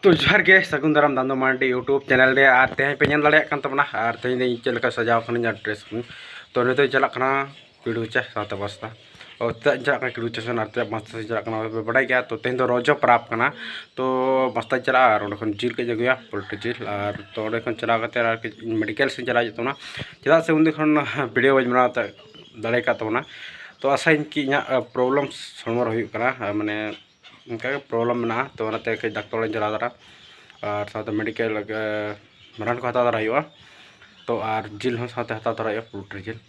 तो जोहार के सगुन दाराम दांदो मांडी यूट्यूब चैनल रे आर तेहे पे नेल दाड़े कान तबना आर तेहे चल का सजाव खन ड्रेस तो ने तो चला कना पीड़ू चा सात बस्ता और तक चला पीड़ू चा सन आर मस्त चला कना बड़ा गया तो तेहे रोजो प्राप कना तो मस्त चला और खन जिल के जगया पोल्ट्री जिल और तो खन चला मेडिकल से चला जतना चला से उन खन वीडियो बना दाड़े का तबना तो आशा कि प्रॉब्लम समर हो कना माने उनका प्रॉब्लम में तो कई डाक्टर चला दारा और साथ मेडिकल रान को हता दारा तो और जिल साथ हता दारा पोल्ट्री जिल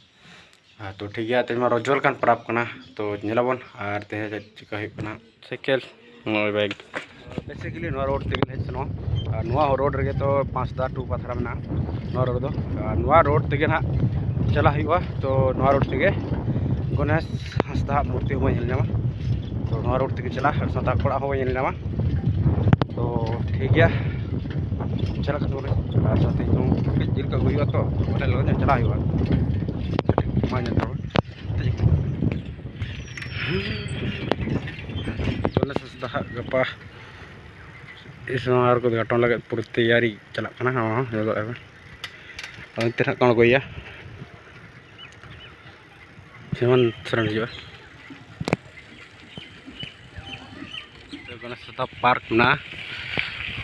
तो ठीक है तेज रजल कान प्राप कना तो नेलाबन और तेहे चिका साइकेल बैग बेसिकली रोड तेगे हेजना रोड रे तो 5 टू पाथरा में रोड तेगे ना चला तो रोड तेगे गणेश हंसदा मूर्ति हो नामा तो रोड तेगे चला साता कोड़ा हो नामा तो ठीक है चला साथ जिल का हुआ तो चला गपा इस को घटन लगे पूरी तैयारी चला अंत कौन को हेमंत सरन हजा पार्क में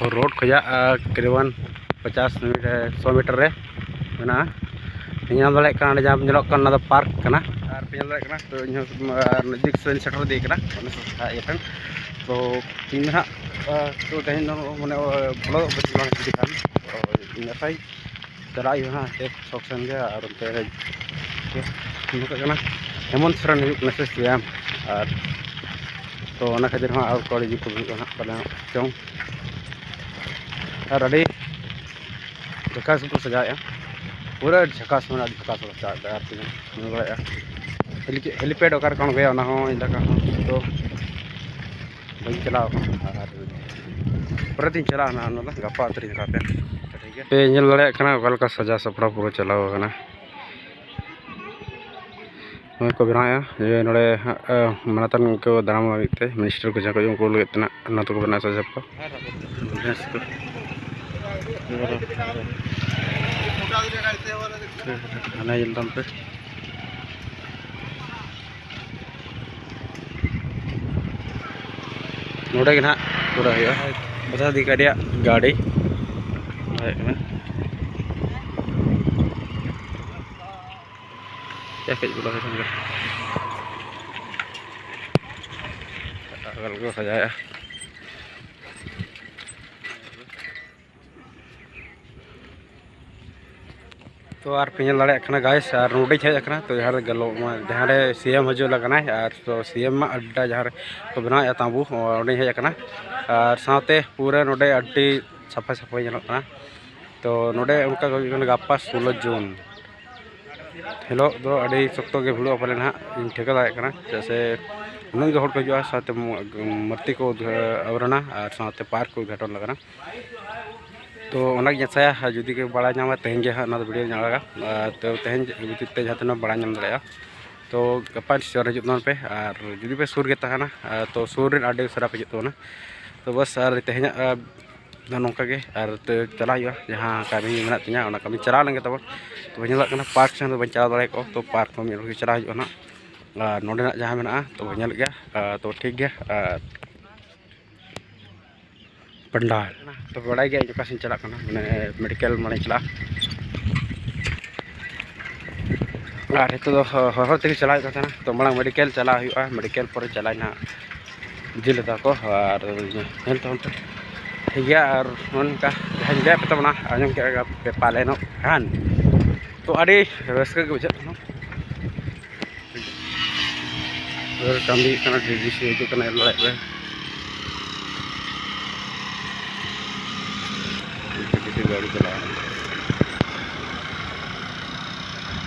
रोड खजा करीबन 100 मीटर रे मेना नाम दाड़े जहाँ नल पार्क करना और पे दाड़ा तो नजदीक से सेटर दी हेन तो इन हाँ तो तेज माने बोलो बच्चे चला हाँ एक सॉक्सन के और हेमंत सरन से सीएम और तो खातिर हाँ और कड़ी को पहले चौं और अभी झकास को सजाया पूरा झकास में झकास सजा हेलीपैड ओकार कौन गया इलाका तो बी चला पर चला गपा तरी पे ठीक है पे सजा सपड़ा पूरा चलाव को बनाया ये नोड़े मानतान को दाम लगे मिनिस्टर को जहाँ को उनको लगे को बना सजा को पे नोड़े ना पूरा बता दी गाड़ी को सजाया तो और पे दाड़ा गाइस और नोडे हेजना तो यहाँ गलो जहाँ सीएम हजू लगना और तो सीएम अड्डा जहाँ को बनाया ताबू और हेजना और साथे पूरा नोडे अड्डी सफा सफाई जनोना तो नोडे उनका गपा 16 जून हेलो दो अड़ी सख्तो के भिड़ो पाले ना ठेका दाड़ा जैसे उन्हें हर को हजूँ साथ मूर्ति को आवरणा और साथ पार्क को उद्घाटन लगना तो जैसा जुदी के बड़ा नाम तेहन के हाँ वीडियो नागा तो तेहन जुदी जहाँ बड़ा नाम दाड़ा तो गपा शहर हजून पे और जुदी पे सुर के तहना तो सुर आडे उसरा पे हजूना तो बस और तेहन नौका के और तो चला जहाँ कमी मे तीन कमी चला लेंगे तब तो बना पार्क से बी चला दाड़े को तो पार्क में चला हजूना और नोडे जहाँ मे तो बल गया तो ठीक गया पंडाल तो बड़ा गया जो कासी चला मैंने मेडिकल माने चला और तो हर तक चला तो मांग मेडिकल चला मेडिकल पर चला जिल को और ठीक गया और उनका जहाँ पे तबना आजम के पालन खान तो अड़ी रस्क बुझे कमी डीडीसी हजूँ लड़ाई गाड़ी चला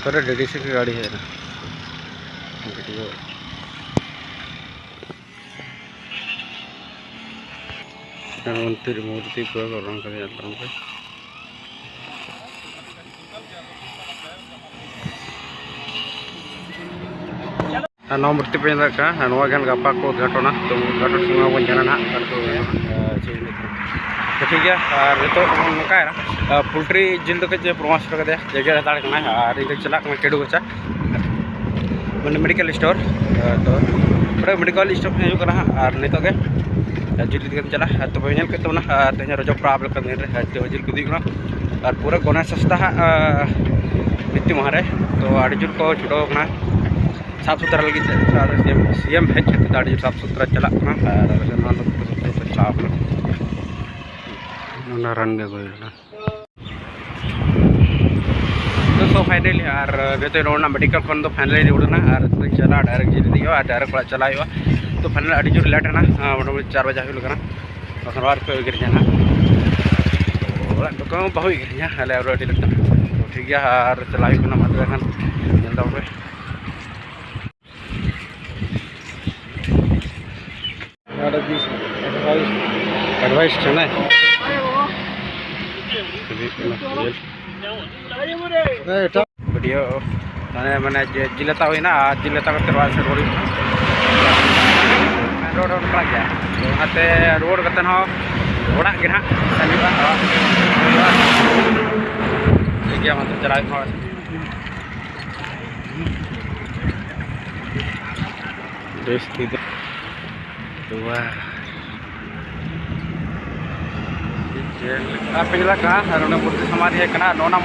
पर डीडीसी की गाड़ी है ना मंत्री मूर्ति को रंग नौ मूर्ति पे गपा को उद्घाटना तो उद्घाटन समय बन जाना ठीक है और तो नौका पोल्ट्री जिल तो कच प्रमाश कर जगह हताड़ और इन चला केडू गचा मैं मेडिकल स्टोर तो मेडिकल स्टोर और नित जिल चला तब तेना तेज रजो पड़ा दिन जिल को और पूरा गणेश सस्ता मृत्यु माह तो जोर को छुटोना साफ सुथरा लगे सीएम हेज साफ सुथरा चला रन तो फाइनली और मेडिकल खन फाइनली उड़ना और चला डायरेक्ट जिल डायरेक्ट चला तो फाइनल जोर लेट है मोटामुटी 4 बजे होना बार को गिरना तो बहु गिरना अले तो ठीक है और चला खान एडवाइस वीडियो मैंने मैंने जिलेता हुईना जिलेता करते रोड रोड गया रोड करते ओड़ा के हाँ ठीक है मतलब चला पिघला मूर्ति समाधि है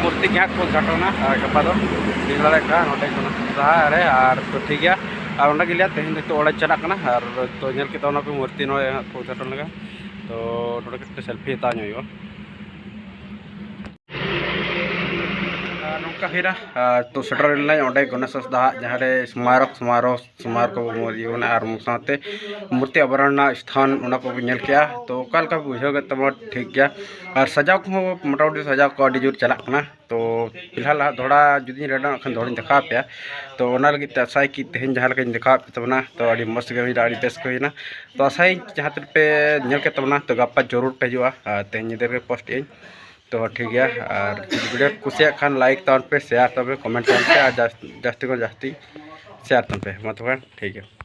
मूर्ति के को घटना गपा पिघला अरे और तो ठीक है और लिया तेज तो ओड़ा चला और तो मूर्ति को घटन लगा तो सेल्फी हता नौका हुई तो सेटर गणेश सस्दा जहाँ स्मारक को और साथ मूर्ति आवरण स्थान को के तो अका बुझे तब ठीक गया और सजाव को मोटामुटी सजाव को जोर चला तो फिलहाल थोड़ा जुदी रेडा थोड़ा देखा पे तो लगे आशाई कि तेज जहाँ देखा पे तबना तो मस्त बेस को होना तो आशाई जहाँ तक पे के तबना तो गपा जरूर पे हजूँ तेज नीदे पोस्ट तो ठीक है और वीडियो कुसिया खान लाइक तब पे शेयर तब कमेंट तब पे जास्ती को जास्ती शेयर तब पे मतलब ठीक है।